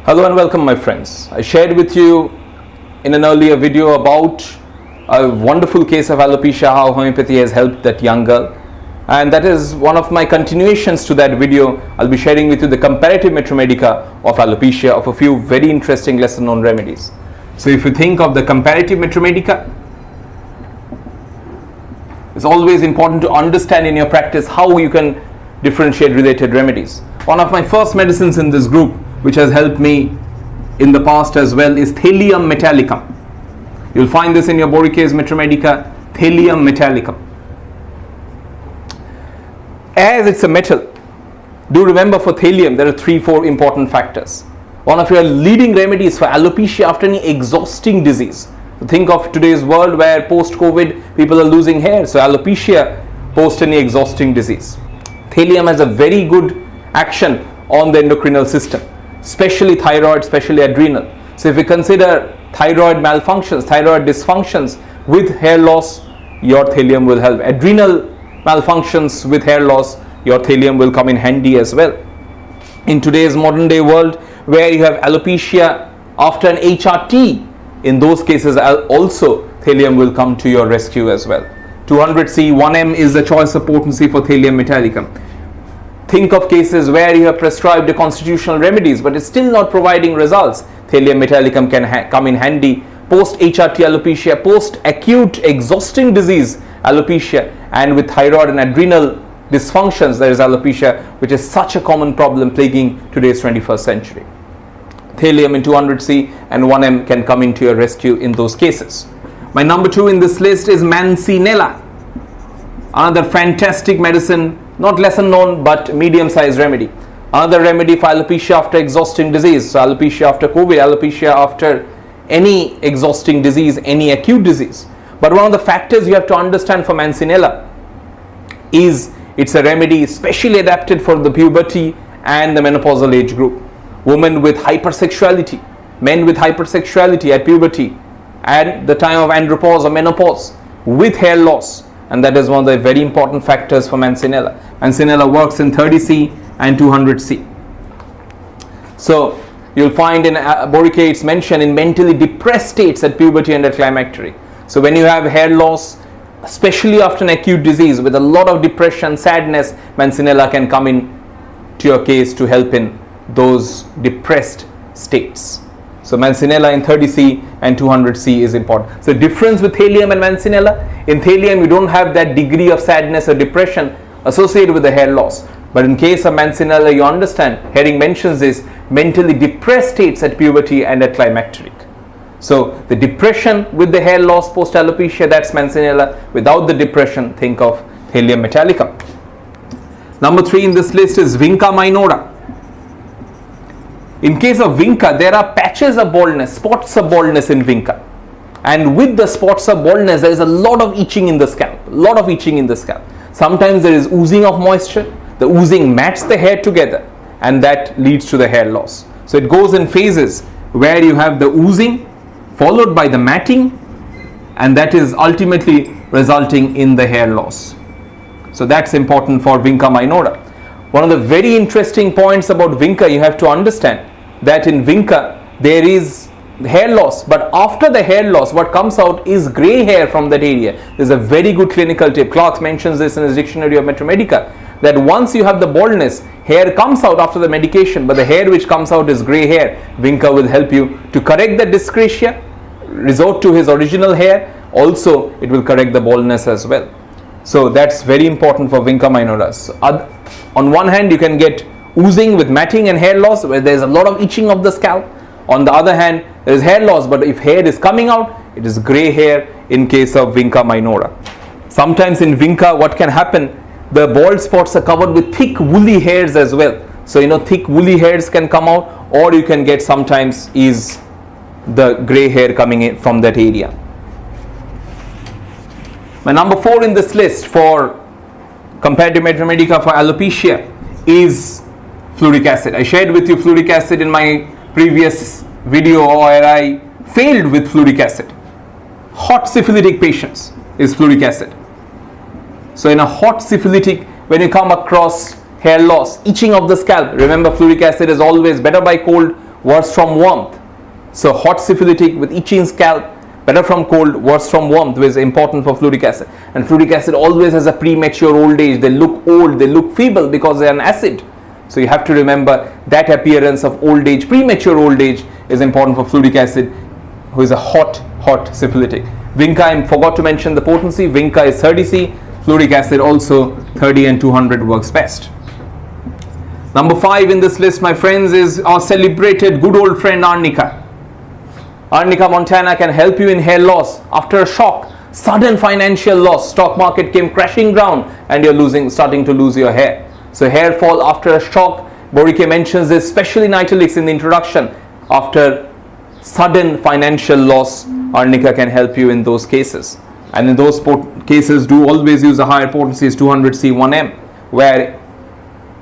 Hello and welcome, my friends. I shared with you in an earlier video about a wonderful case of alopecia, how homeopathy has helped that young girl, and that is one of my continuations to that video. I'll be sharing with you the comparative Medica of alopecia of a few very interesting lesser known remedies. So if you think of the comparative Medica, it's always important to understand in your practice how you can differentiate related remedies. One of my first medicines in this group, which has helped me in the past as well, is Thallium metallicum. You'll find this in your Borica's Medica, Thallium metallicum. As it's a metal, do remember for thallium there are 3-4 important factors. One of your leading remedies for alopecia after any exhausting disease. Think of today's world where post-COVID people are losing hair, so alopecia post any exhausting disease. Thallium has a very good action on the endocrinal system, especially thyroid, especially adrenal. So if you consider thyroid malfunctions, thyroid dysfunctions with hair loss, your thallium will help. Adrenal malfunctions with hair loss, your thallium will come in handy as well. In today's modern day world where you have alopecia after an HRT, in those cases also thallium will come to your rescue as well. 200C 1M is the choice of potency for Thallium metallicum. Think of cases where you have prescribed the constitutional remedies but it's still not providing results. Thallium metallicum can come in handy post HRT alopecia, post acute exhausting disease alopecia, and with thyroid and adrenal dysfunctions there is alopecia, which is such a common problem plaguing today's 21st century. Thallium in 200C and 1M can come into your rescue in those cases. My number 2 in this list is Mancinella, another fantastic medicine, not lesser known but medium-sized remedy. Another remedy for alopecia after exhausting disease, so alopecia after COVID, alopecia after any exhausting disease, any acute disease. But one of the factors you have to understand for Mancinella is it's a remedy specially adapted for the puberty and the menopausal age group. Women with hypersexuality, men with hypersexuality at puberty and the time of andropause or menopause with hair loss, and that is one of the very important factors for Mancinella. Mancinella works in 30C and 200C. So you'll find in Borica it's mentioned in mentally depressed states at puberty and at climacteric. So when you have hair loss, especially after an acute disease with a lot of depression, sadness, Mancinella can come in to your case to help in those depressed states. So Mancinella in 30C and 200C is important. So difference with Thallium and Mancinella, in Thallium you don't have that degree of sadness or depression associated with the hair loss. But in case of Mancinella, you understand, Herring mentions this, mentally depressed states at puberty and at climacteric. So the depression with the hair loss post alopecia, that's Mancinella. Without the depression, think of Thallium metallicum. Number 3 in this list is Vinca minora. In case of Vinca, there are patches of baldness, spots of baldness in Vinca. And with the spots of baldness, there is a lot of itching in the scalp. Sometimes there is oozing of moisture. The oozing mats the hair together and that leads to the hair loss. So it goes in phases where you have the oozing followed by the matting, and that is ultimately resulting in the hair loss. So that's important for Vinca minora. One of the very interesting points about Vinca, you have to understand that in Vinca there is hair loss, but after the hair loss what comes out is grey hair from that area. There's a very good clinical tip. Clark mentions this in his dictionary of Medica, that once you have the baldness, hair comes out after the medication, but the hair which comes out is grey hair. Vinca will help you to correct the dyscrasia, resort to his original hair. Also it will correct the baldness as well. So that's very important for Vinca minora. So on one hand you can get oozing with matting and hair loss where there is a lot of itching of the scalp. On the other hand there is hair loss, but if hair is coming out, it is grey hair in case of Vinca minora. Sometimes in Vinca what can happen, the bald spots are covered with thick woolly hairs as well. So thick woolly hairs can come out, or you can get sometimes is the grey hair coming in from that area. My number 4 in this list for comparative Medica for alopecia is fluoric acid. I shared with you fluoric acid in my previous video where I failed with fluoric acid. Hot syphilitic patients is fluoric acid. So in a hot syphilitic, when you come across hair loss, itching of the scalp, remember fluoric acid is always better by cold, worse from warmth. So hot syphilitic with itching scalp, better from cold, worse from warmth, which is important for fluoric acid. And fluoric acid always has a premature old age. They look old, they look feeble because they are an acid. So you have to remember that appearance of old age, premature old age, is important for fluoric acid, who is a hot syphilitic. Vinca, I forgot to mention the potency. Vinca is 30C. Fluoric acid also 30 and 200 works best. Number 5 in this list, my friends, is our celebrated good old friend Arnica. Arnica montana can help you in hair loss after a shock, sudden financial loss. Stock market came crashing down and you're starting to lose your hair. So hair fall after a shock, Borike mentions this, especially in italics in the introduction. After sudden financial loss, Arnica can help you in those cases. And in those cases, do always use a higher potency, is 200C 1M, where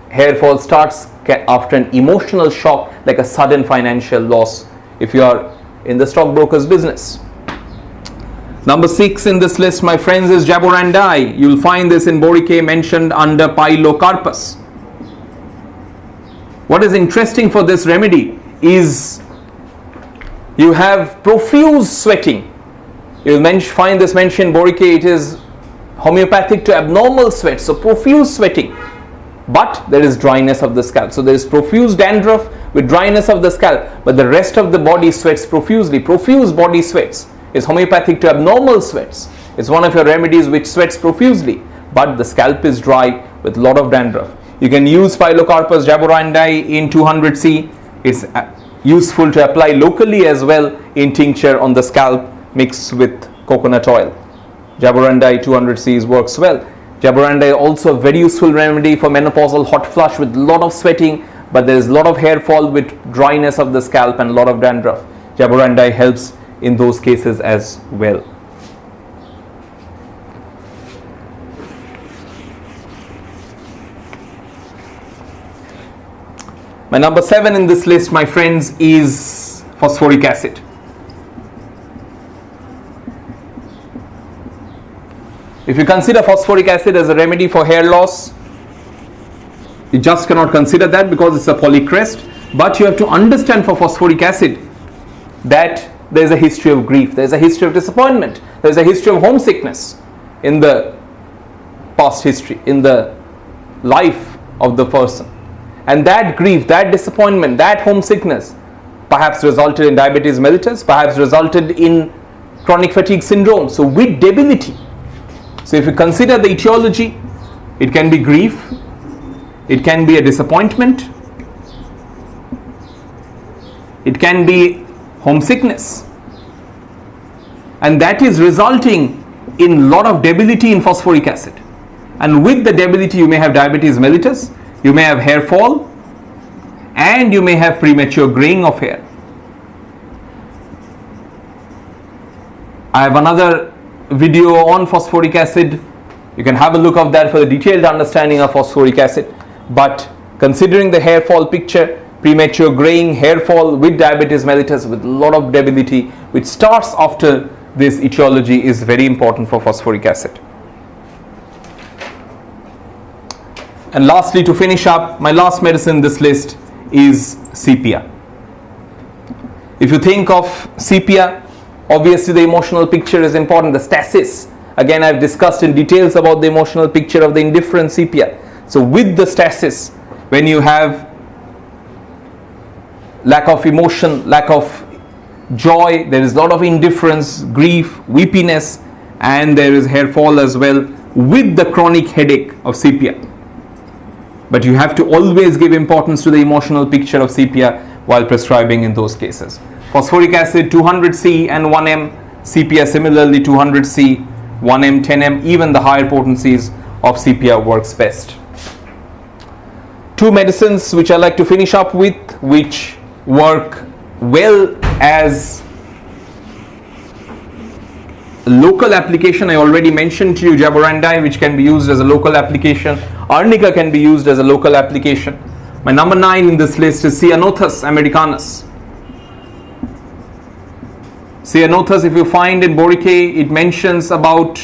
hair fall starts after an emotional shock, like a sudden financial loss, if you are in the stockbroker's business. Number 6 in this list, my friends, is jaborandi. You will find this in Borike mentioned under pilocarpus. What is interesting for this remedy is you have profuse sweating. You will find this mentioned in Borike. It is homeopathic to abnormal sweat, so profuse sweating. But there is dryness of the scalp. So there is profuse dandruff with dryness of the scalp, but the rest of the body sweats profusely. Profuse body sweats is homeopathic to abnormal sweats. It's one of your remedies which sweats profusely, but the scalp is dry with a lot of dandruff. You can use Pilocarpus jaborandi in 200C. It's useful to apply locally as well in tincture on the scalp mixed with coconut oil. Jaborandi 200C works well. Jaborandi also a very useful remedy for menopausal hot flush with a lot of sweating, but there is a lot of hair fall with dryness of the scalp and a lot of dandruff. Jaborandi helps in those cases as well. My number 7 in this list, my friends, is phosphoric acid. If you consider phosphoric acid as a remedy for hair loss, you just cannot consider that because it's a polycrest. But you have to understand for phosphoric acid that there is a history of grief, there is a history of disappointment, there is a history of homesickness in the past history, in the life of the person. And that grief, that disappointment, that homesickness perhaps resulted in diabetes mellitus, perhaps resulted in chronic fatigue syndrome. So with debility. So if you consider the etiology, it can be grief, it can be a disappointment, it can be homesickness, and that is resulting in a lot of debility in phosphoric acid. And with the debility, you may have diabetes mellitus, you may have hair fall, and you may have premature graying of hair. I have another video on phosphoric acid. You can have a look of that for the detailed understanding of phosphoric acid. But considering the hair fall picture, premature graying, hair fall with diabetes mellitus with a lot of debility which starts after this etiology is very important for phosphoric acid. And lastly, to finish up, my last medicine in this list is sepia. If you think of sepia, obviously the emotional picture is important, the stasis. Again, I've discussed in details about the emotional picture of the indifferent sepia. So with the stasis, when you have lack of emotion, lack of joy, there is a lot of indifference, grief, weepiness, and there is hair fall as well with the chronic headache of sepia. But you have to always give importance to the emotional picture of sepia while prescribing in those cases. Phosphoric acid 200C and 1M, sepia similarly 200C, 1M, 10M, even the higher potencies of sepia works best. Two medicines which I like to finish up with, which work well as local application. I already mentioned to you jaborandi, which can be used as a local application. Arnica can be used as a local application. My number 9 in this list is Ceanothus americanus. Ceanothus, if you find in Borike, it mentions about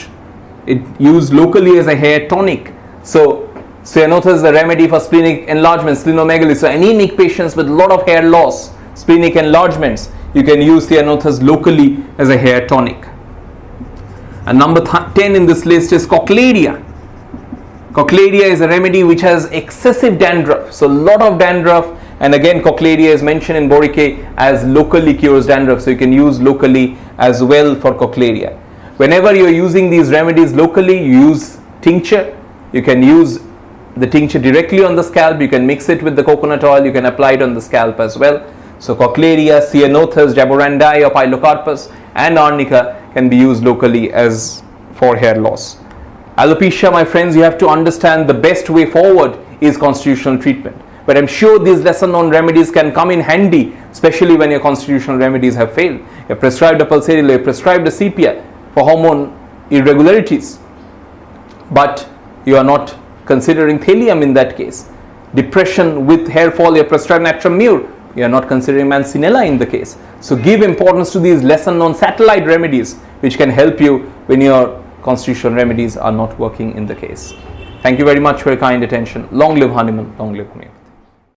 it used locally as a hair tonic. So Ceanothus is a remedy for splenic enlargement, splenomegaly. So anemic patients with a lot of hair loss, splenic enlargements, you can use Cyanothus locally as a hair tonic. And number 10 in this list is Cochlearia. Cochlearia is a remedy which has excessive dandruff, so a lot of dandruff, and again Cochlearia is mentioned in Boricae as locally cures dandruff, so you can use locally as well for Cochlearia. Whenever you are using these remedies locally, you use tincture. You can use the tincture directly on the scalp, you can mix it with the coconut oil, you can apply it on the scalp as well. So Cochlearia, Cyanothus, Jaborandi or Pilocarpus and Arnica can be used locally as for hair loss. Alopecia, my friends, you have to understand the best way forward is constitutional treatment. But I'm sure these lesser known remedies can come in handy, especially when your constitutional remedies have failed. You have prescribed a pulsatile, you have prescribed a sepia for hormone irregularities, but you are not considering thallium in that case. Depression with hair fall, you have prescribed natrum mur, you are not considering Mancinella in the case. So give importance to these lesser known satellite remedies which can help you when your constitutional remedies are not working in the case. Thank you very much for your kind attention. Long live Hanuman, long live Kunal.